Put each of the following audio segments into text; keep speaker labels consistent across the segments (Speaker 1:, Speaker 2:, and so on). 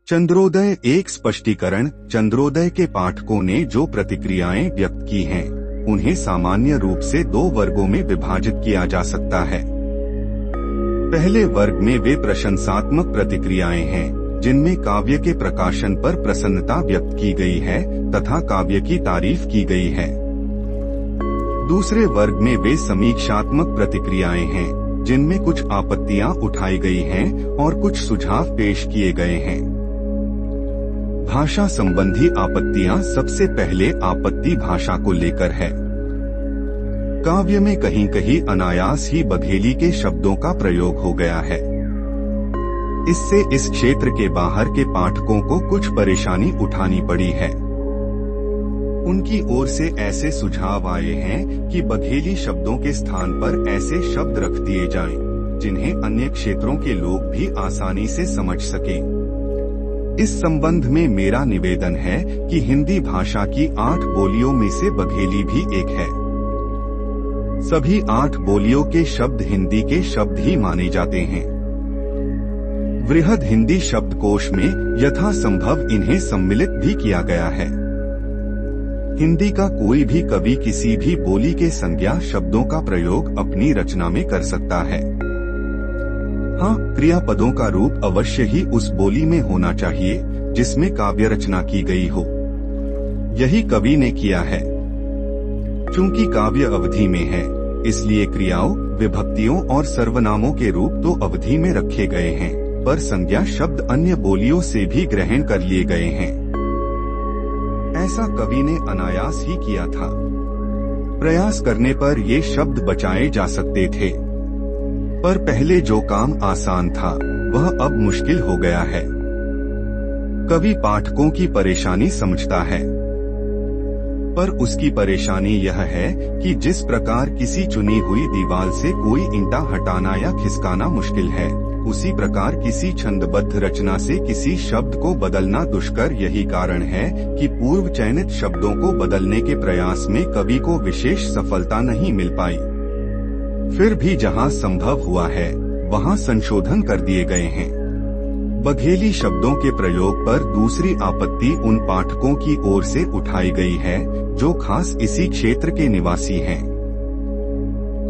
Speaker 1: चंद्रोदय एक स्पष्टीकरण। चंद्रोदय के पाठकों ने जो प्रतिक्रियाएं व्यक्त की हैं, उन्हें सामान्य रूप से दो वर्गों में विभाजित किया जा सकता है। पहले वर्ग में वे प्रशंसात्मक प्रतिक्रियाएं हैं, जिनमें काव्य के प्रकाशन पर प्रसन्नता व्यक्त की गई है तथा काव्य की तारीफ की गई है। दूसरे वर्ग में वे समीक्षात्मक प्रतिक्रियाएं हैं, जिनमें कुछ आपत्तियां उठाई गई हैं और कुछ सुझाव पेश किए गए हैं। भाषा संबंधी आपत्तियां। सबसे पहले आपत्ति भाषा को लेकर है। काव्य में कहीं कहीं अनायास ही बघेली के शब्दों का प्रयोग हो गया है। इससे इस क्षेत्र के बाहर के पाठकों को कुछ परेशानी उठानी पड़ी है। उनकी ओर से ऐसे सुझाव आए हैं कि बघेली शब्दों के स्थान पर ऐसे शब्द रख दिए जाएं, जिन्हें अन्य क्षेत्रों के लोग भी आसानी से समझ सकें। इस संबंध में मेरा निवेदन है कि हिंदी भाषा की 8 बोलियों में से बघेली भी एक है। सभी 8 बोलियों के शब्द हिंदी के शब्द ही माने जाते हैं। वृहद हिंदी शब्दकोश में यथासंभव इन्हें सम्मिलित भी किया गया है। हिंदी का कोई भी कवि किसी भी बोली के संज्ञा शब्दों का प्रयोग अपनी रचना में कर सकता है। हाँ, क्रियापदों का रूप अवश्य ही उस बोली में होना चाहिए जिसमें काव्य रचना की गई हो। यही कवि ने किया है। चूंकि काव्य अवधि में है, इसलिए क्रियाओं, विभक्तियों और सर्वनामों के रूप तो अवधि में रखे गए हैं, पर संज्ञा शब्द अन्य बोलियों से भी ग्रहण कर लिए गए हैं। ऐसा कवि ने अनायास ही किया था। प्रयास करने पर ये शब्द बचाए जा सकते थे, पर पहले जो काम आसान था वह अब मुश्किल हो गया है। कवि पाठकों की परेशानी समझता है, पर उसकी परेशानी यह है कि जिस प्रकार किसी चुनी हुई दीवार से कोई ईंटा हटाना या खिसकाना मुश्किल है, उसी प्रकार किसी छंदबद्ध रचना से किसी शब्द को बदलना दुष्कर। यही कारण है कि पूर्व चयनित शब्दों को बदलने के प्रयास में कवि को विशेष सफलता नहीं मिल पाई। फिर भी जहां संभव हुआ है, वहां संशोधन कर दिए गए हैं। बघेली शब्दों के प्रयोग पर दूसरी आपत्ति उन पाठकों की ओर से उठाई गई है जो खास इसी क्षेत्र के निवासी हैं।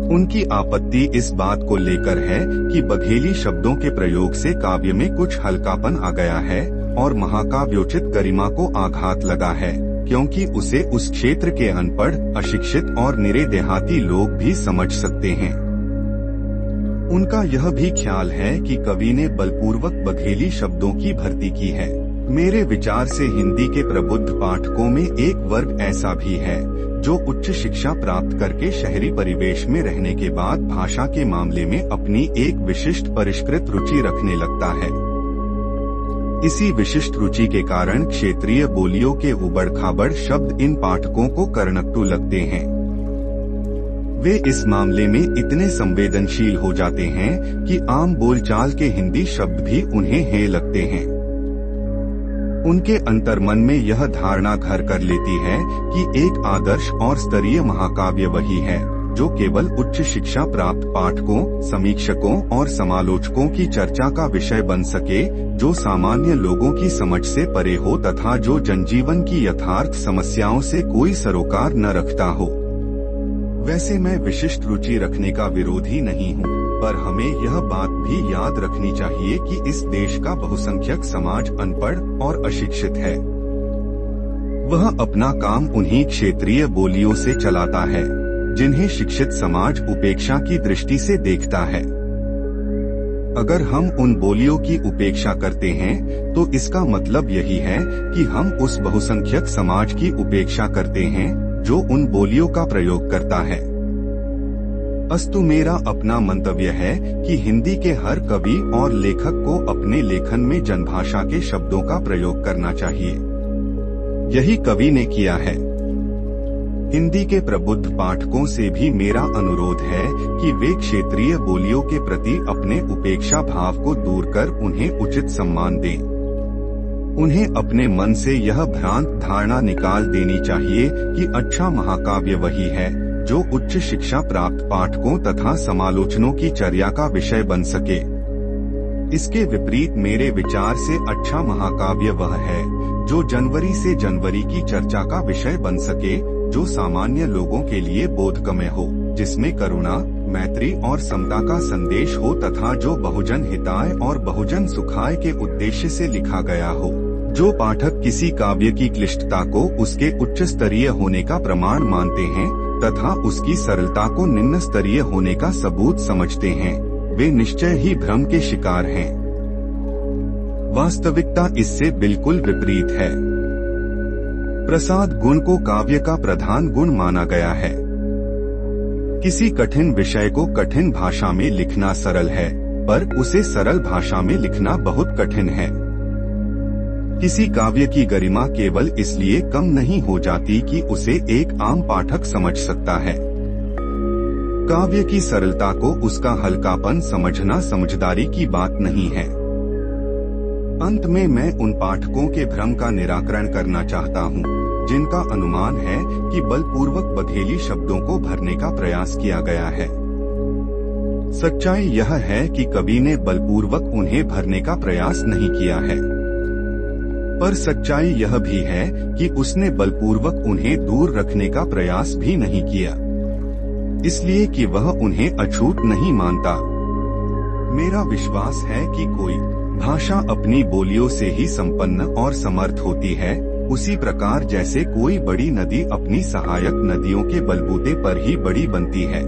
Speaker 1: उनकी आपत्ति इस बात को लेकर है कि बघेली शब्दों के प्रयोग से काव्य में कुछ हल्कापन आ गया है और महाकाव्योचित गरिमा को आघात लगा है, क्योंकि उसे उस क्षेत्र के अनपढ़, अशिक्षित और निरे देहाती लोग भी समझ सकते हैं। उनका यह भी ख्याल है कि कवि ने बलपूर्वक बघेली शब्दों की भर्ती की है। मेरे विचार से हिंदी के प्रबुद्ध पाठकों में एक वर्ग ऐसा भी है जो उच्च शिक्षा प्राप्त करके शहरी परिवेश में रहने के बाद भाषा के मामले में अपनी एक विशिष्ट परिष्कृत रुचि रखने लगता है। इसी विशिष्ट रुचि के कारण क्षेत्रीय बोलियों के उबड़-खाबड़ शब्द इन पाठकों को कर्णकटु लगते हैं। वे इस मामले में इतने संवेदनशील हो जाते हैं कि आम बोलचाल के हिंदी शब्द भी उन्हें हेय लगते हैं। उनके अंतर्मन में यह धारणा घर कर लेती है कि एक आदर्श और स्तरीय महाकाव्य वही है जो केवल उच्च शिक्षा प्राप्त पाठकों, समीक्षकों और समालोचकों की चर्चा का विषय बन सके, जो सामान्य लोगों की समझ से परे हो तथा जो जनजीवन की यथार्थ समस्याओं से कोई सरोकार न रखता हो। वैसे मैं विशिष्ट रुचि रखने का विरोधी नहीं हूँ, पर हमें यह बात भी याद रखनी चाहिए कि इस देश का बहुसंख्यक समाज अनपढ़ और अशिक्षित है। वह अपना काम उन्हीं क्षेत्रीय बोलियों से चलाता है जिन्हें शिक्षित समाज उपेक्षा की दृष्टि से देखता है। अगर हम उन बोलियों की उपेक्षा करते हैं, तो इसका मतलब यही है कि हम उस बहुसंख्यक समाज की उपेक्षा करते हैं जो उन बोलियों का प्रयोग करता है। अस्तु, मेरा अपना मंतव्य है कि हिंदी के हर कवि और लेखक को अपने लेखन में जनभाषा के शब्दों का प्रयोग करना चाहिए। यही कवि ने किया है। हिंदी के प्रबुद्ध पाठकों से भी मेरा अनुरोध है कि वे क्षेत्रीय बोलियों के प्रति अपने उपेक्षा भाव को दूर कर उन्हें उचित सम्मान दें। उन्हें अपने मन से यह भ्रांत धारणा निकाल देनी चाहिए कि अच्छा महाकाव्य वही है जो उच्च शिक्षा प्राप्त पाठकों तथा समालोचनों की चर्या का विषय बन सके। इसके विपरीत मेरे विचार से अच्छा महाकाव्य वह है जो जनवरी से जनवरी की चर्चा का विषय बन सके, जो सामान्य लोगों के लिए बोधगम्य हो, जिसमें करुणा, मैत्री और समता का संदेश हो तथा जो बहुजन हिताय और बहुजन सुखाय के उद्देश्य से लिखा गया हो, जो पाठक किसी काव्य की क्लिष्टता को उसके उच्च स्तरीय होने का प्रमाण मानते हैं तथा उसकी सरलता को निम्न स्तरीय होने का सबूत समझते हैं, वे निश्चय ही भ्रम के शिकार हैं। वास्तविकता इससे बिल्कुल विपरीत है। प्रसाद गुण को काव्य का प्रधान गुण माना गया है। किसी कठिन विषय को कठिन भाषा में लिखना सरल है, पर उसे सरल भाषा में लिखना बहुत कठिन है। किसी काव्य की गरिमा केवल इसलिए कम नहीं हो जाती कि उसे एक आम पाठक समझ सकता है। काव्य की सरलता को उसका हल्कापन समझना समझदारी की बात नहीं है। अंत में मैं उन पाठकों के भ्रम का निराकरण करना चाहता हूँ, जिनका अनुमान है कि बलपूर्वक बघेली शब्दों को भरने का प्रयास किया गया है। सच्चाई यह है कि कवि ने बलपूर्वक उन्हें भरने का प्रयास नहीं किया है, पर सच्चाई यह भी है कि उसने बलपूर्वक उन्हें दूर रखने का प्रयास भी नहीं किया, इसलिए कि वह उन्हें अछूत नहीं मानता। मेरा विश्वास है कि कोई भाषा अपनी बोलियों से ही संपन्न और समर्थ होती है, उसी प्रकार जैसे कोई बड़ी नदी अपनी सहायक नदियों के बलबूते पर ही बड़ी बनती है।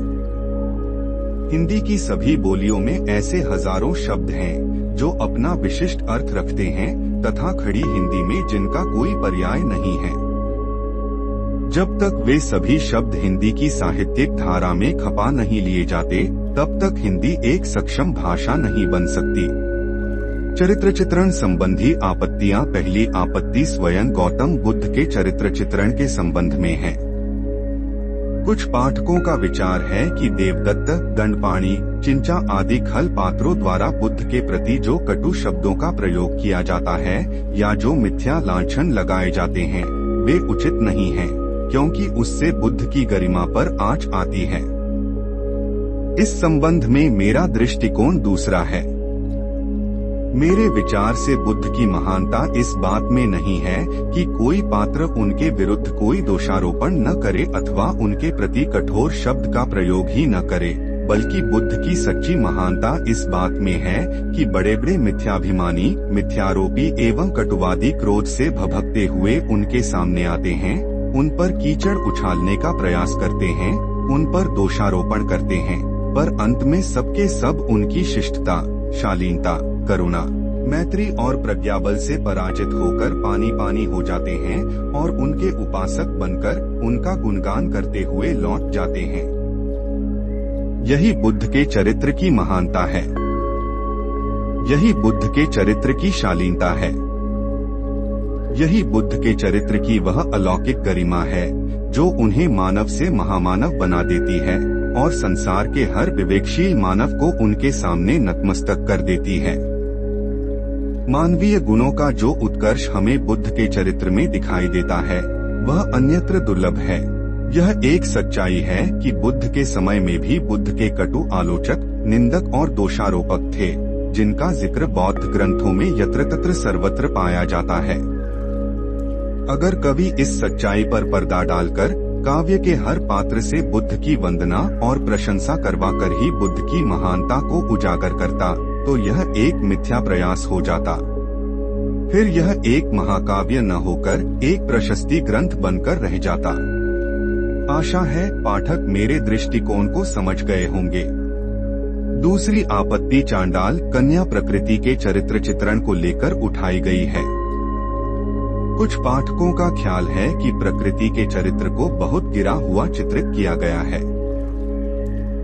Speaker 1: हिंदी की सभी बोलियों में ऐसे हजारों शब्द हैं जो अपना विशिष्ट अर्थ रखते हैं तथा खड़ी हिंदी में जिनका कोई पर्याय नहीं है। जब तक वे सभी शब्द हिंदी की साहित्यिक धारा में खपा नहीं लिए जाते, तब तक हिंदी एक सक्षम भाषा नहीं बन सकती। चरित्र चित्रण संबंधी आपत्तियां। पहली आपत्ति स्वयं गौतम बुद्ध के चरित्र चित्रण के संबंध में है। कुछ पाठकों का विचार है कि देवदत्त, दंडपाणि, चिंचा आदि खल पात्रों द्वारा बुद्ध के प्रति जो कटु शब्दों का प्रयोग किया जाता है या जो मिथ्या लांछन लगाए जाते हैं, वे उचित नहीं हैं, क्योंकि उससे बुद्ध की गरिमा पर आंच आती है। इस संबंध में मेरा दृष्टिकोण दूसरा है। मेरे विचार से बुद्ध की महानता इस बात में नहीं है कि कोई पात्र उनके विरुद्ध कोई दोषारोपण न करे अथवा उनके प्रति कठोर शब्द का प्रयोग ही न करे, बल्कि बुद्ध की सच्ची महानता इस बात में है कि बड़े बड़े मिथ्याभिमानी, मिथ्यारोपी एवं कटुवादी क्रोध से भभकते हुए उनके सामने आते हैं, उन पर कीचड़ उछालने का प्रयास करते हैं, उन पर दोषारोपण करते हैं, पर अंत में सबके सब उनकी शिष्टता, शालीनता, करुणा, मैत्री और प्रज्ञाबल से पराजित होकर पानी पानी हो जाते हैं और उनके उपासक बनकर उनका गुणगान करते हुए लौट जाते हैं। यही बुद्ध के चरित्र की महानता है। यही बुद्ध के चरित्र की शालीनता है। यही बुद्ध के चरित्र की वह अलौकिक गरिमा है जो उन्हें मानव से महामानव बना देती है और संसार के हर विवेकशील मानव को उनके सामने नतमस्तक कर देती है। मानवीय गुणों का जो उत्कर्ष हमें बुद्ध के चरित्र में दिखाई देता है, वह अन्यत्र दुर्लभ है। यह एक सच्चाई है कि बुद्ध के समय में भी बुद्ध के कटु आलोचक, निंदक और दोषारोपक थे, जिनका जिक्र बौद्ध ग्रंथों में यत्र तत्र सर्वत्र पाया जाता है। अगर कवि इस सच्चाई पर पर्दा डालकर काव्य के हर पात्र से बुद्ध की वंदना और प्रशंसा करवाकर ही बुद्ध की महानता को उजागर करता, तो यह एक मिथ्या प्रयास हो जाता। फिर यह एक महाकाव्य न होकर एक प्रशस्ति ग्रंथ बनकर रह जाता। आशा है पाठक मेरे दृष्टिकोण को समझ गए होंगे। दूसरी आपत्ति चांडाल कन्या प्रकृति के चरित्र चित्रण को लेकर उठाई गई है। कुछ पाठकों का ख्याल है कि प्रकृति के चरित्र को बहुत गिरा हुआ चित्रित किया गया है।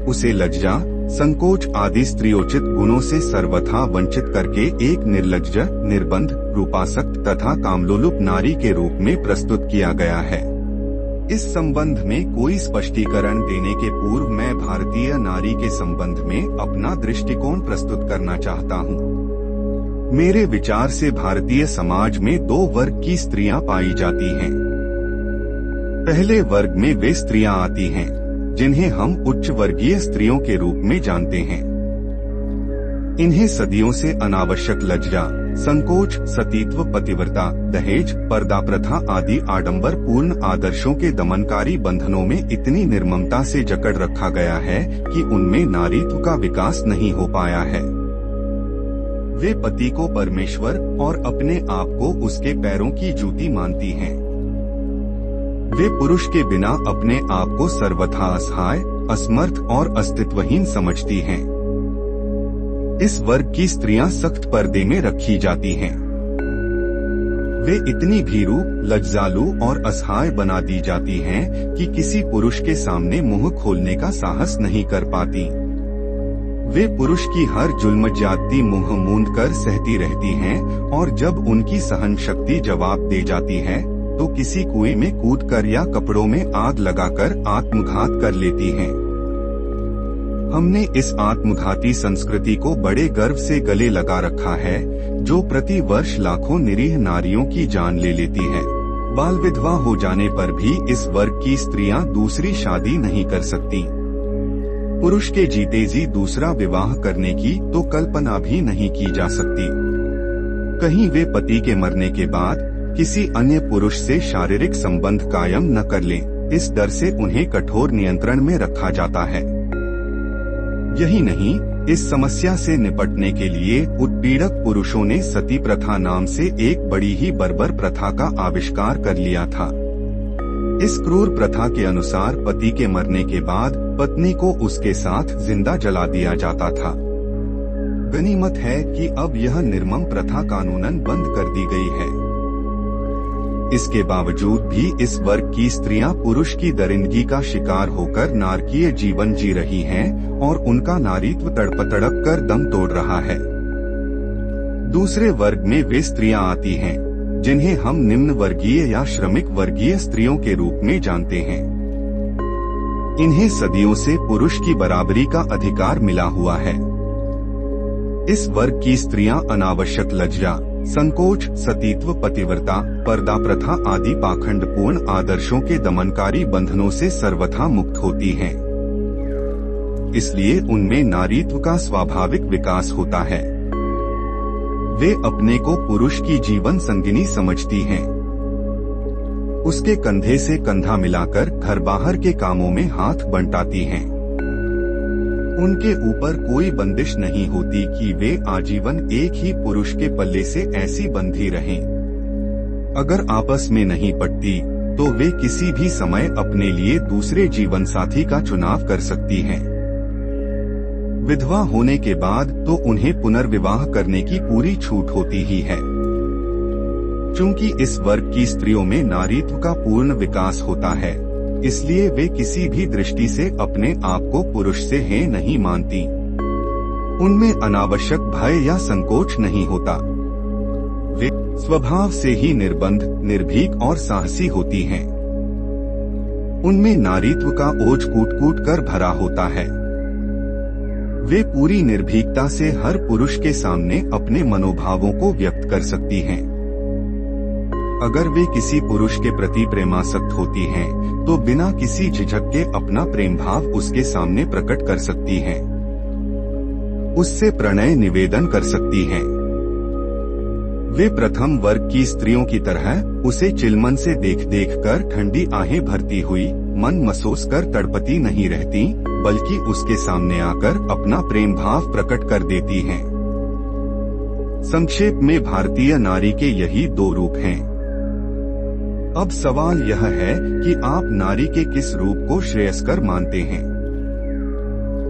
Speaker 1: उसे लज्जा, संकोच आदि स्त्रीयोचित गुणों से सर्वथा वंचित करके एक निर्लज्ज, निर्बंध, रूपासक्त तथा कामलोलुप नारी के रूप में प्रस्तुत किया गया है। इस संबंध में कोई स्पष्टीकरण देने के पूर्व मैं भारतीय नारी के संबंध में अपना दृष्टिकोण प्रस्तुत करना चाहता हूँ। मेरे विचार से भारतीय समाज में दो वर्ग की स्त्रियां पाई जाती हैं। पहले वर्ग में वे स्त्रियां आती हैं जिन्हें हम उच्च वर्गीय स्त्रियों के रूप में जानते हैं। इन्हें सदियों से अनावश्यक लज्जा, संकोच, सतीत्व, पतिव्रता, दहेज, पर्दा प्रथा आदि आडंबर पूर्ण आदर्शों के दमनकारी बंधनों में इतनी निर्ममता से जकड़ रखा गया है कि उनमें नारीत्व का विकास नहीं हो पाया है। वे पति को परमेश्वर और अपने आप को उसके पैरों की जूती मानती हैं। वे पुरुष के बिना अपने आप को सर्वथा असहाय, असमर्थ और अस्तित्वहीन समझती हैं। इस वर्ग की स्त्रियां सख्त पर्दे में रखी जाती हैं। वे इतनी भीरू, लज्जालू और असहाय बना दी जाती हैं कि किसी पुरुष के सामने मुंह खोलने का साहस नहीं कर पाती। वे पुरुष की हर जुल्म ज्यादती मुंह मूंद कर सहती रहती हैं और जब उनकी सहन शक्ति जवाब दे जाती है तो किसी कुएं में कूदकर या कपड़ों में आग लगाकर आत्मघात कर लेती हैं। हमने इस आत्मघाती संस्कृति को बड़े गर्व से गले लगा रखा है, जो प्रति वर्ष लाखों निरीह नारियों की जान ले लेती है। बाल विधवा हो जाने पर भी इस वर्ग की स्त्रियां दूसरी शादी नहीं कर सकती। पुरुष के जीते जी दूसरा विवाह करने की तो कल्पना भी नहीं की जा सकती। कहीं वे पति के मरने के बाद किसी अन्य पुरुष से शारीरिक संबंध कायम न कर लें, इस डर से उन्हें कठोर नियंत्रण में रखा जाता है। यही नहीं, इस समस्या से निपटने के लिए उत्पीड़क पुरुषों ने सती प्रथा नाम से एक बड़ी ही बर्बर प्रथा का आविष्कार कर लिया था। इस क्रूर प्रथा के अनुसार पति के मरने के बाद पत्नी को उसके साथ जिंदा जला दिया जाता था। गनीमत है कि अब यह निर्मम प्रथा कानूनन बंद कर दी गई है। इसके बावजूद भी इस वर्ग की स्त्रियां पुरुष की दरिंदगी का शिकार होकर नारकीय जीवन जी रही हैं और उनका नारीत्व तड़प तड़प कर दम तोड़ रहा है। दूसरे वर्ग में वे स्त्रियां आती हैं जिन्हें हम निम्न वर्गीय या श्रमिक वर्गीय स्त्रियों के रूप में जानते हैं। इन्हें सदियों से पुरुष की बराबरी का अधिकार मिला हुआ है। इस वर्ग की स्त्रियां अनावश्यक लज्जा, संकोच, सतीत्व, पतिव्रता, पर्दा प्रथा आदि पाखंडपूर्ण आदर्शों के दमनकारी बंधनों से सर्वथा मुक्त होती हैं। इसलिए उनमें नारीत्व का स्वाभाविक विकास होता है। वे अपने को पुरुष की जीवन संगिनी समझती हैं। उसके कंधे से कंधा मिलाकर घर बाहर के कामों में हाथ बंटाती हैं। उनके ऊपर कोई बंदिश नहीं होती कि वे आजीवन एक ही पुरुष के पल्ले से ऐसी बंधी रहें। अगर आपस में नहीं पटती तो वे किसी भी समय अपने लिए दूसरे जीवन साथी का चुनाव कर सकती हैं। विधवा होने के बाद तो उन्हें पुनर्विवाह करने की पूरी छूट होती ही है। चूंकि इस वर्ग की स्त्रियों में नारीत्व का पूर्ण विकास होता है, इसलिए वे किसी भी दृष्टि से अपने आप को पुरुष से है नहीं मानती। उनमें अनावश्यक भय या संकोच नहीं होता। वे स्वभाव से ही निर्बंध, निर्भीक और साहसी होती हैं। उनमें नारीत्व का ओज कूट कूट कर भरा होता है। वे पूरी निर्भीकता से हर पुरुष के सामने अपने मनोभावों को व्यक्त कर सकती हैं। अगर वे किसी पुरुष के प्रति प्रेमासक्त होती हैं, तो बिना किसी झिझक के अपना प्रेम भाव उसके सामने प्रकट कर सकती हैं। उससे प्रणय निवेदन कर सकती हैं। वे प्रथम वर्ग की स्त्रियों की तरह उसे चिलमन से देख देख कर ठंडी आहें भरती हुई मन मसोस कर तड़पती नहीं रहती, बल्कि उसके सामने आकर अपना प्रेम भाव प्रकट कर देती हैं। संक्षेप में भारतीय नारी के यही दो रूप हैं। अब सवाल यह है कि आप नारी के किस रूप को श्रेयस्कर मानते हैं।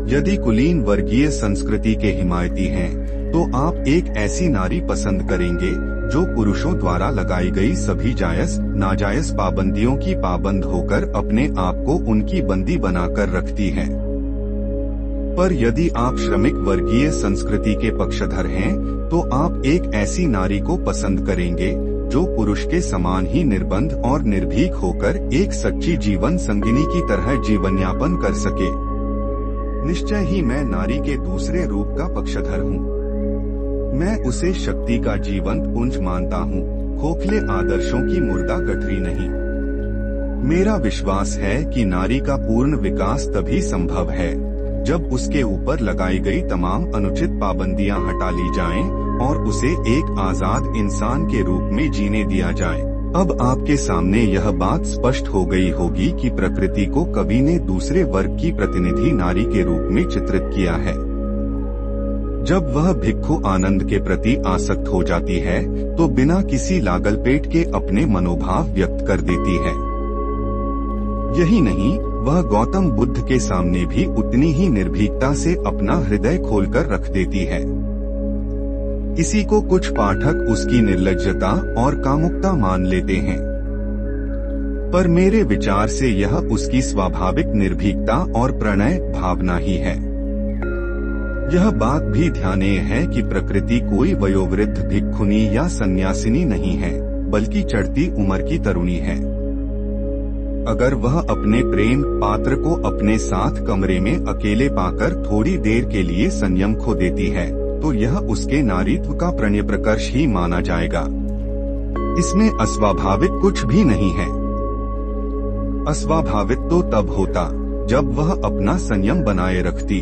Speaker 1: यदि कुलीन वर्गीय संस्कृति के हिमायती हैं, तो आप एक ऐसी नारी पसंद करेंगे जो पुरुषों द्वारा लगाई गई सभी जायज नाजायज पाबंदियों की पाबंद होकर अपने आप को उनकी बंदी बनाकर रखती है। पर यदि आप श्रमिक वर्गीय संस्कृति के पक्षधर हैं, तो आप एक ऐसी नारी को पसंद करेंगे जो पुरुष के समान ही निर्बंध और निर्भीक होकर एक सच्ची जीवन संगिनी की तरह जीवन यापन कर सके। निश्चय ही मैं नारी के दूसरे रूप का पक्षधर हूँ। मैं उसे शक्ति का जीवंत पुंज मानता हूँ, खोखले आदर्शों की मुर्दा गठरी नहीं। मेरा विश्वास है कि नारी का पूर्ण विकास तभी संभव है जब उसके ऊपर लगाई गई तमाम अनुचित पाबंदियां हटा ली जाएं और उसे एक आजाद इंसान के रूप में जीने दिया जाए। अब आपके सामने यह बात स्पष्ट हो गई होगी कि प्रकृति को कवि ने दूसरे वर्ग की प्रतिनिधि नारी के रूप में चित्रित किया है। जब वह भिक्षु आनंद के प्रति आसक्त हो जाती है तो बिना किसी लागलपेट के अपने मनोभाव व्यक्त कर देती है। यही नहीं, वह गौतम बुद्ध के सामने भी उतनी ही निर्भीकता से अपना हृदय खोलकर रख देती है। इसी को कुछ पाठक उसकी निर्लज्जता और कामुकता मान लेते हैं, पर मेरे विचार से यह उसकी स्वाभाविक निर्भीकता और प्रणय भावना ही है। यह बात भी ध्यानीय है कि प्रकृति कोई वयोवृद्ध भिक्षुनी या सन्यासिनी नहीं है, बल्कि चढ़ती उम्र की तरुणी है। अगर वह अपने प्रेम पात्र को अपने साथ कमरे में अकेले पाकर थोड़ी देर के लिए संयम खो देती है तो यह उसके नारीत्व का प्रणय प्रकर्ष ही माना जाएगा। इसमें अस्वाभाविक कुछ भी नहीं है। अस्वाभाविक तो तब होता जब वह अपना संयम बनाए रखती।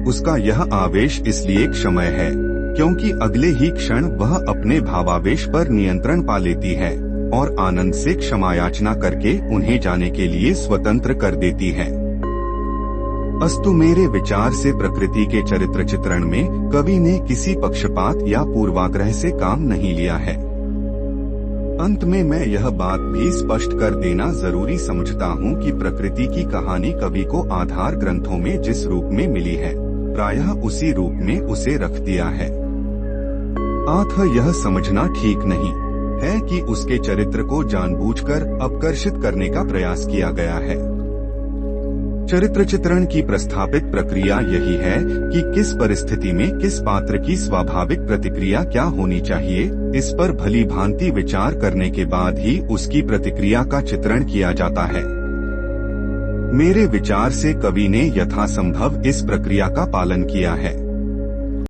Speaker 1: उसका यह आवेश इसलिए क्षमय है क्योंकि अगले ही क्षण वह अपने भावावेश पर नियंत्रण पा लेती है और आनंद से क्षमायाचना करके उन्हें जाने के लिए स्वतंत्र कर देती है। अस्तु मेरे विचार से प्रकृति के चरित्र चित्रण में कवि ने किसी पक्षपात या पूर्वाग्रह से काम नहीं लिया है। अंत में मैं यह बात भी स्पष्ट कर देना जरूरी समझता हूँ कि प्रकृति की कहानी कवि को आधार ग्रंथों में जिस रूप में मिली है प्रायः उसी रूप में उसे रख दिया है। अतः यह समझना ठीक नहीं है कि उसके चरित्र को जानबूझकर अपकर्षित करने का प्रयास किया गया है। चरित्र चित्रण की प्रस्थापित प्रक्रिया यही है कि किस परिस्थिति में किस पात्र की स्वाभाविक प्रतिक्रिया क्या होनी चाहिए, इस पर भली भांति विचार करने के बाद ही उसकी प्रतिक्रिया का चित्रण किया जाता है। मेरे विचार से कवि ने यथासंभव इस प्रक्रिया का पालन किया है।